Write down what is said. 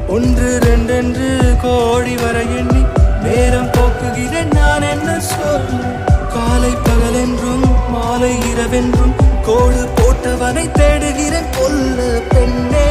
ஒன்று ரெண்டென்று கோடி வர எண்ணி நேரம் போக்குகிறேன் நான் என்ன சொல்ல. காலை பகலென்றும் மாலை இரவென்றும் கோடு போட்டவனை தேடுகிறேன் கொல்ல. பெண்ணே